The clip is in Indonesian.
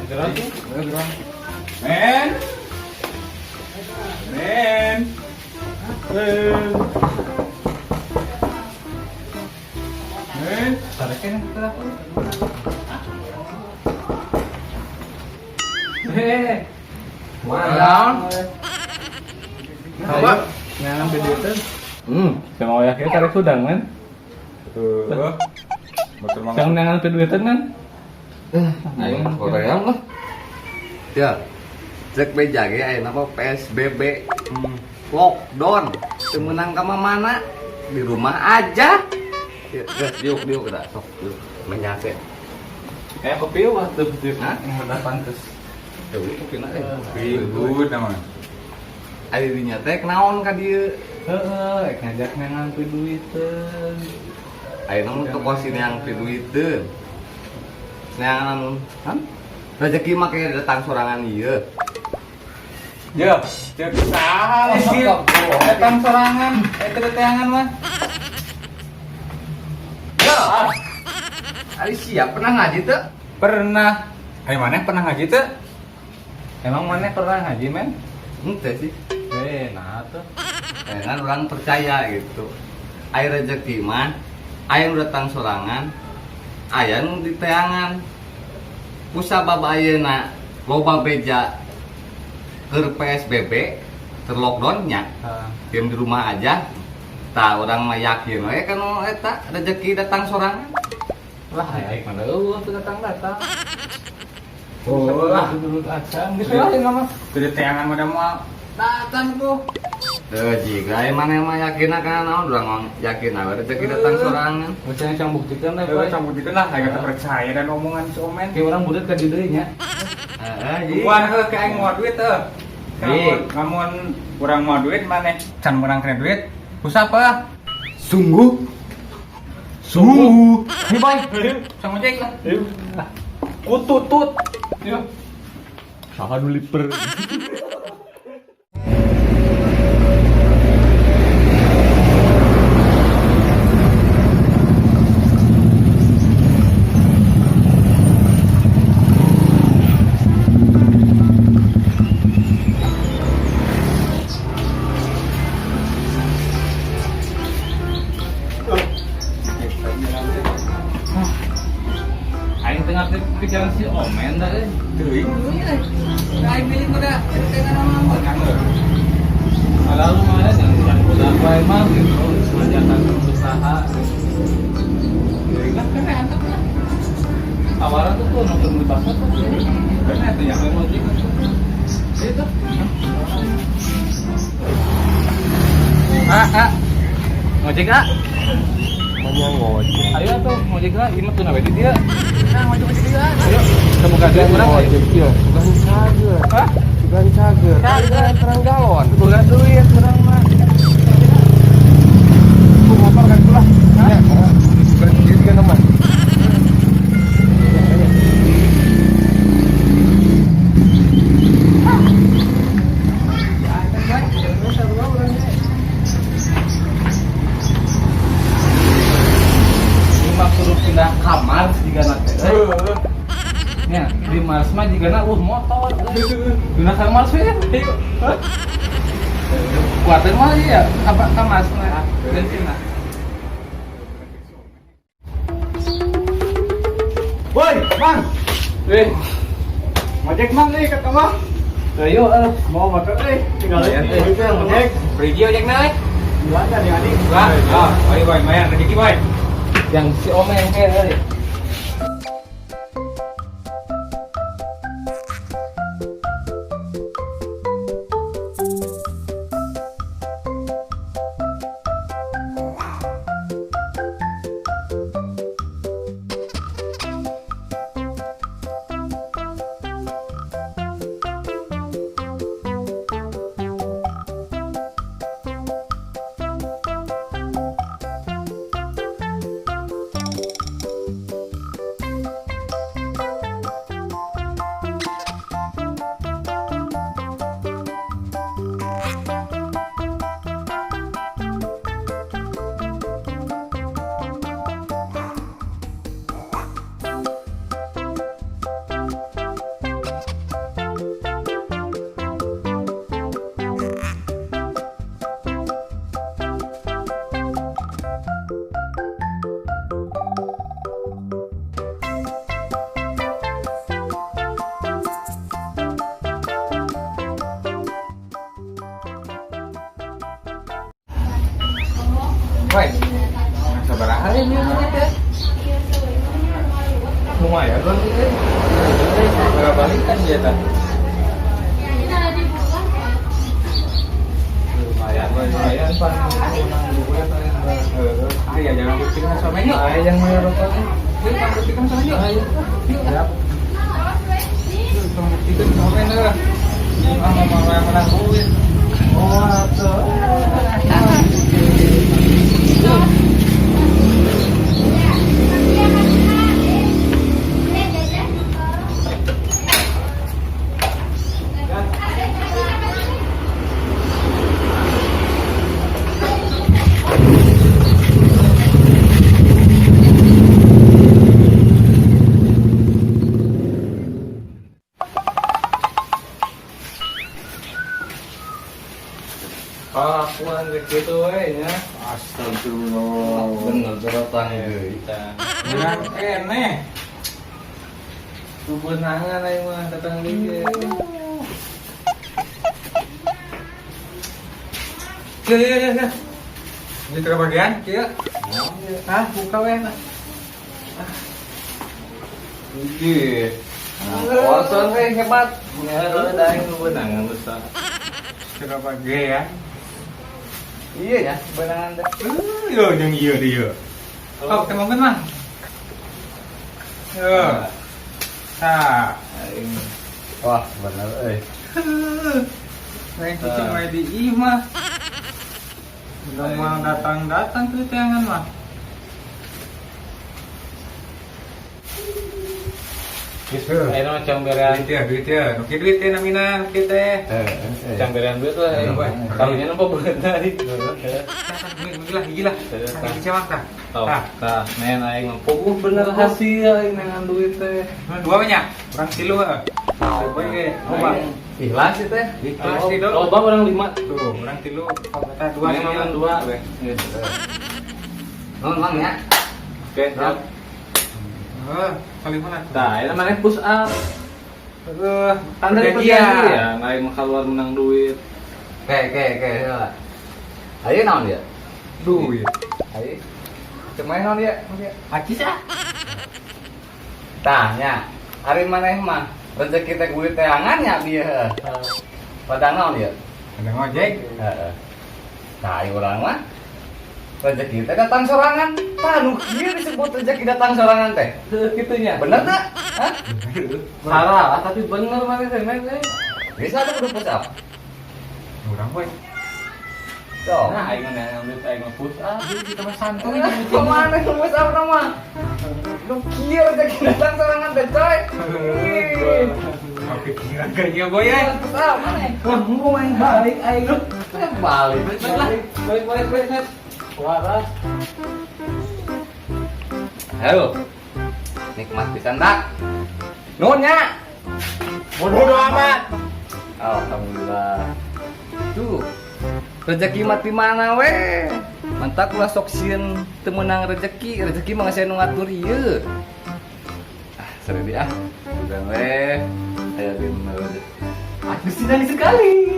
Gerak tuh. Gerak. Men. Men. Men. Tarikin gerak. Malam. Coba. Nyangan video itu. Sama oyaknya tarik sudang kan? Tuh. Jangan nyangan video itu kan? Ayo, koream lah. Ya, cek beja ge aya apa PSBB. Lockdown. Teu meunang ka mana? Di rumah aja. Ya, diuk udah sok diuk. Menyake. Kayak kopi wah tuh. Hah? Udah pantes. Tuh, kopi na Ribut namanya. Ari dinya teh naon ka dieu? Heeh, ngajak nyangan duit teh. Ayo namun toko sini yang duiteun. Neangan kan? Rezeki mah kayak datang sorangan ieu. Yo, cek salah sih. Datang sorangan, itu teteangan mah. Yo. Ari siap pernah ngaji teu? Pernah. Ayo mana pernah ngaji teh? Emang mana pernah ngaji, men? Henteu sih. Nah tuh. Kan orang percaya gitu. Air rezeki mah aya nu datang sorangan, aya nu diteangan. Kusabab ayeuna loba beja keur PSBB, keur lockdown nya. Diam di rumah aja. Tah urang mah yakin we kana eta rezeki datang sorangan. Lah aik mana eueuh teu datang-datang. Oh, lah dulu acan. Geus lah mah. Teu teangan mah moal datang tuh. Teu jiga mana mah yakin kana naon urang yakin we rezeki datang sorangan. Macam yang buktikan lah, Pak. Yang buktikan lah, kayak percaya dan omongan si Omen. Kayak orang budak kan di nya. Heeh, Bukan ke aing mau duit teh. Namun urang mau duit maneh can urang kena duit. Usah apa? Sungguh. Hei boy, sang ojek lah. Kututut. Yo. Saha nu liper. Aing tengah pikiran si Omen dah euy. Teuing ya. Aing milik udah dengan nama kan. Lalu mana yang udah bae mah gitu, ngajakan usaha. Kan kena antep lah. Awalan tuh nonton di pasar tuh. Kena tuh yang emoji kan. Itu. Ngojek ah. Ngojek. Ayo tuh ngojek lah, ini tuh nabe di dia. Nah, ngojek dia. Ayo, kita buka dia berapa? Iya, bukan cager. Hah? Bukan cager. Cager. Terang galon. Bukan duit, kurang mah. Aku motor kan pula. Ya, berhenti kan teman. Suruh pindah kamar jika nanti. Ya, di Mars mah jika na motor. Pindah kamar sih. Kuatin mah ya, apa kamar na bensin na. Woi, Mang. Ngojek Mang nih kata mah. Ayo, mau motor tinggal ngojek. Pergi ojek naik. Gimana nih adik? Wah, boy, mayan rezeki boy. Yang si Omen kayak lumayan kan berapa balikan dia tak lumayan pan ya jangan buktikan sama ini yang merokok jangan buktikan sama ini ya buktikan sama ini lah mau yang menang duit Pakuan gitu ya. Astagfirullah. Bener berotan Kita. Benar kene. Tubenangan aing mah datang dia. Ya. Ini ke bagian, kieu. Ah, buka we. Iya. Wason hebat. Ya, ada yang tubenangan besar. Ke bagian. Iya ya, benangan teh. Yo, yang iya dia. Oh, teman mah. Yo. Nah, ini. Wah, bener euy. Main kucing main di imah. Udah mau datang tuh tangan mah. Gitu. Ayo camberan duit ya. Nuki duit teh namina nuki teh. Camberan duit lah ayo bae. Kalunya nampa beuneu tadi. Gila. Tadi cewek tah. Tah, nen aing mah poguh bener hasil aing dengan duit teh. Dua banyak. Kurang tilu heuh. Bae ge. Loba. Ikhlas sih teh. Ikhlas sih do. Loba orang 5. Tuh, kurang tilu. Tah dua Memang 2. Non mang ya. Oke, siap. Kali mana? Nah, ini namanya push up. Tanda perjanjian. ya, naik mau keluar menang duit. Kayak. Ayo naon dia? Duit. Ayo. Cemain naon dia? Acis ah. Tanya. Hari maneh mah rezeki teh kulit teangan nya dia. Padahal naon dia? Ada ngojek. Heeh. Tah urang mah rezeki teh datang sorangan. Tah nu kieu disebut rezeki datang sorangan teh. Gitunya. Bener tak? Hah? Salah, tapi bener mana teh, men. Bisa ada kudu push up. Urang we. Dong. Nah, aing mah ngambil aing mah push up. Kita mah santuy. Kemana yang push up nama? Lu kieu rezeki datang sorangan teh coy. Oke, kira kayaknya boy ya. Push up mana? Wah, mau main balik aing. Balik. Balik. Waras. Halo. Nikmat pisan tak? Nunya. Bodoh amat. Alhamdulillah. Tuh. Rezeki mati mana we? Mantap ulah sok sieun teu meunang rezeki mah geus anu ngatur ieu. Ah, seru dia. Udah we. Aya di mana? Aku sedang sekali.